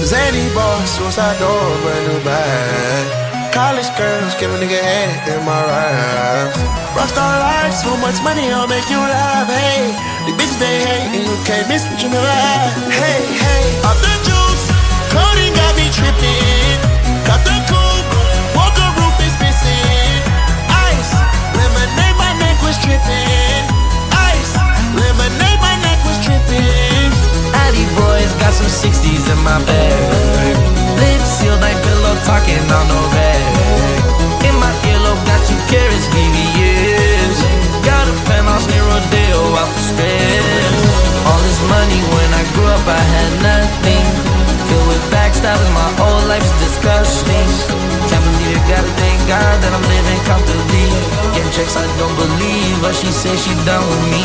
Zany boss, suicide door, brand new bag. College girls, give a nigga head in my ride. Rockstar life, so much money, I'll make you laugh. Hey, the bitches they hate, and you can't miss what you never had. Hey, hey, off the juice, coding got me tripping. Got the coupe, walker roof is missing. Ice, lemonade, my neck was tripping. Ice, lemonade, my neck was tripping. Addy boys got some 60s in my bag. Lips sealed, ain't pillow talking on no rag. In my earlobe got 2 carats, VVS. Got a penthouse near Rodeo out the stress. All this money when I grew up I had nothing. Filled with backstabbing, my whole life's disgusting. Can't believe it, gotta thank God that I'm living comfortably. Getting checks I don't believe, but she say she done with me.